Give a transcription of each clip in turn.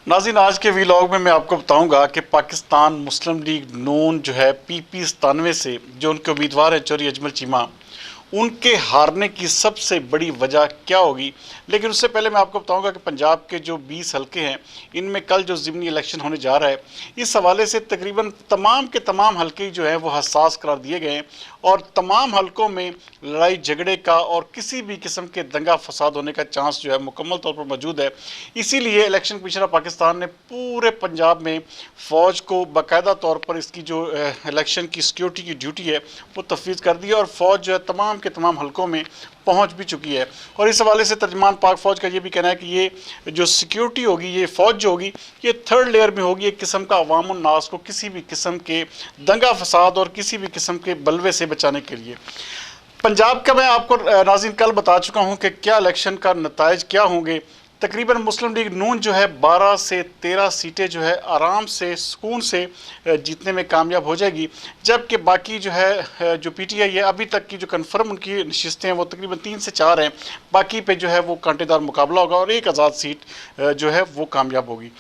नाज़रीन, आज के वीलॉग में मैं आपको बताऊंगा कि पाकिस्तान मुस्लिम लीग नून जो है PP 97 से जो उनके उम्मीदवार हैं चौधरी अजमल चीमा, उनके हारने की सबसे बड़ी वजह क्या होगी। लेकिन उससे पहले मैं आपको बताऊंगा कि पंजाब के जो 20 हलके हैं, इनमें कल जो ज़िमनी इलेक्शन होने जा रहा है, इस हवाले से तकरीबन तमाम के तमाम हलके जो हैं वो हसास करार दिए गए हैं और तमाम हलकों में लड़ाई झगड़े का और किसी भी किस्म के दंगा फसाद होने का चांस जो है मुकम्मल तौर पर मौजूद है। इसीलिए इलेक्शन कमीशन ऑफ पाकिस्तान ने पूरे पंजाब में फ़ौज को बाकायदा तौर पर इसकी जो इलेक्शन की सिक्योरिटी की ड्यूटी है वो तफवीज़ कर दी है और फ़ौज जो है तमाम के तमाम हलकों में पहुंच भी चुकी है। और इस हवाले से तर्जमान पाक फ़ौज का ये भी कहना है कि ये जो सिक्योरिटी होगी, ये फ़ौज जो होगी, ये थर्ड लेयर में होगी, एक किस्म का अवाम उन्नास को किसी भी किस्म के दंगा फसाद और किसी भी किस्म के बलवे से बचाने के लिए। पंजाब का मैं आपको नाज़रीन कल बता चुका हूँ कि क्या इलेक्शन का नताइज क्या होंगे। तकरीबन मुस्लिम लीग नून जो है 12 से 13 सीटें जो है आराम से सुकून से जीतने में कामयाब हो जाएगी, जबकि बाकी जो है जो PTI है अभी तक की जो कन्फर्म उनकी नशिस्तें हैं वो तकरीबन 3 से 4 हैं। बाकी पे जो है वो कांटेदार मुकाबला होगा और एक आज़ाद सीट जो है वो कामयाब होगी।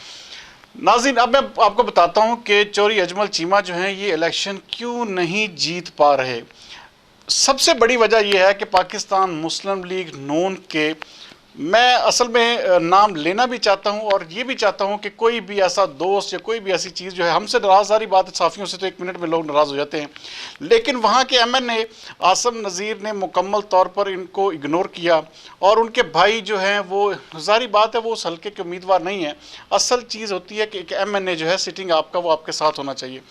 नाज़रीन, अब मैं आपको बताता हूँ कि चौधरी अजमल चीमा जो हैं ये इलेक्शन क्यों नहीं जीत पा रहे। सबसे बड़ी वजह यह है कि पाकिस्तान मुस्लिम लीग नून के, मैं असल में नाम लेना भी चाहता हूं और ये भी चाहता हूं कि कोई भी ऐसा दोस्त या कोई भी ऐसी चीज़ जो है हमसे नाराज़, सारी बात है, साफ़ियों से तो 1 मिनट में लोग नाराज़ हो जाते हैं, लेकिन वहाँ के MNA आसम नज़ीर ने मुकम्मल तौर पर इनको इग्नोर किया और उनके भाई जो हैं वो, सारी बात है, वो उस हल्के के उम्मीदवार नहीं है। असल चीज़ होती है कि एक MNA जो है सिटिंग आपका, वो आपके साथ होना चाहिए।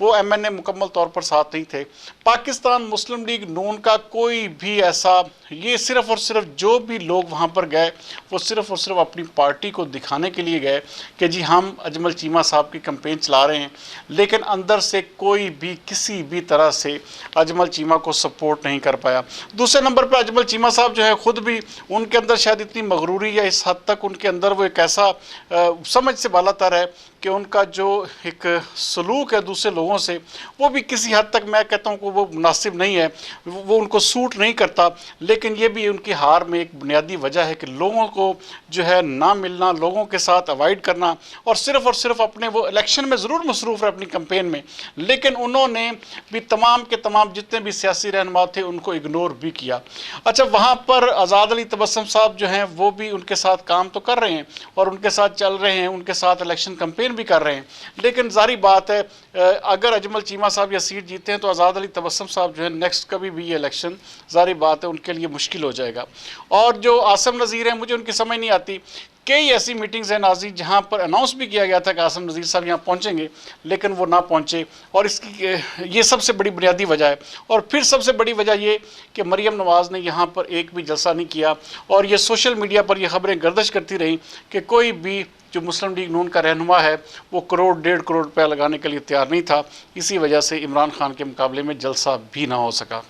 वो MNA मुकम्मल तौर पर साथ नहीं थे। पाकिस्तान मुस्लिम लीग नून का कोई भी ऐसा, ये सिर्फ़ और सिर्फ जो भी लोग वहाँ पर गए वो सिर्फ़ और सिर्फ अपनी पार्टी को दिखाने के लिए गए कि जी हम अजमल चीमा साहब की कैंपेन चला रहे हैं, लेकिन अंदर से कोई भी किसी भी तरह से अजमल चीमा को सपोर्ट नहीं कर पाया। दूसरे नंबर पर अजमल चीमा साहब जो है ख़ुद भी, उनके अंदर शायद इतनी मगरूरी या इस हद तक उनके अंदर वो एक ऐसा समझ से बालातर है कि उनका जो एक सलूक है दूसरे लोगों से, वो भी किसी हद तक मैं कहता हूँ कि वो मुनासिब नहीं है, वो उनको सूट नहीं करता। लेकिन ये भी उनकी हार में एक बुनियादी वजह है कि लोगों को जो है ना मिलना, लोगों के साथ अवॉइड करना और सिर्फ अपने, वो इलेक्शन में ज़रूर मसरूफ़ है अपनी कैंपेन में, लेकिन उन्होंने भी तमाम के तमाम जितने भी सियासी रहनुमा थे उनको इग्नोर भी किया। अच्छा, वहाँ पर आज़ाद अली तबस्सुम साहब जो हैं वो भी उनके साथ काम तो कर रहे हैं और उनके साथ चल रहे हैं, उनके साथ इलेक्शन कैंपेन भी कर रहे हैं, लेकिन जारी बात है अगर अजमल चीमा साहब या सीट जीते हैं तो आज़ाद अली तबस्सुम साहब जो है नेक्स्ट कभी भी ये इलेक्शन, जारी बात है, उनके लिए मुश्किल हो जाएगा। और जो आसम नज़ीर हैं, मुझे उनकी समझ नहीं आती, कई ऐसी मीटिंग्स हैं नाज़रीन जहाँ पर अनाउंस भी किया गया था कि आसम नज़ीर साहब यहाँ पहुँचेंगे, लेकिन वो ना पहुँचे और इसकी ये सबसे बड़ी बुनियादी वजह है। और फिर सबसे बड़ी वजह ये कि मरीम नवाज़ ने यहाँ पर एक भी जलसा नहीं किया और ये सोशल मीडिया पर ये खबरें गर्दिश करती रहीं कि कोई भी जो मुस्लिम लीग नून का रहनुमा है वो करोड़ 1.5 करोड़ रुपया लगाने के लिए तैयार नहीं था। इसी वजह से इमरान खान के मुकाबले में जलसा भी ना हो सका।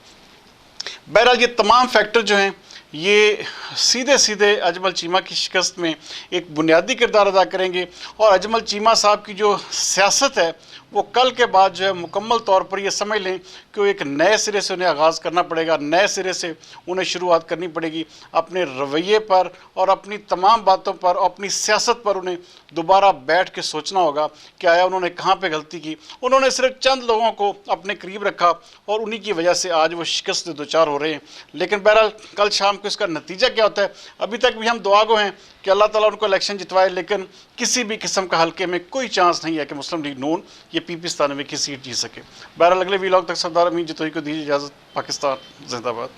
बहरहाल ये तमाम फैक्टर जो हैं ये सीधे सीधे अजमल चीमा की शिकस्त में एक बुनियादी किरदार अदा करेंगे और अजमल चीमा साहब की जो सियासत है वो कल के बाद जो है मुकम्मल तौर पर ये समझ लें कि वो एक नए सिरे से उन्हें आगाज़ करना पड़ेगा, नए सिरे से उन्हें शुरुआत करनी पड़ेगी। अपने रवैये पर और अपनी तमाम बातों पर, अपनी सियासत पर उन्हें दोबारा बैठ के सोचना होगा कि आया उन्होंने कहाँ पे गलती की। उन्होंने सिर्फ चंद लोगों को अपने करीब रखा और उन्हीं की वजह से आज वो शिकस्त से दो चार हो रहे हैं। लेकिन बहरहाल कल शाम को इसका नतीजा क्या होता है, अभी तक भी हम दुआ गो हैं कि अल्लाह ताला उनको इलेक्शन जितवाए, लेकिन किसी भी किस्म का हल्के में कोई चांस नहीं है कि मुस्लिम लीग नून ये PP 97 की सीट जीत सके। बहरहाल अगले वीलॉग तक सरदार अमीन जतोई को दीजिए इजाज़त। पाकिस्तान जिंदाबाद।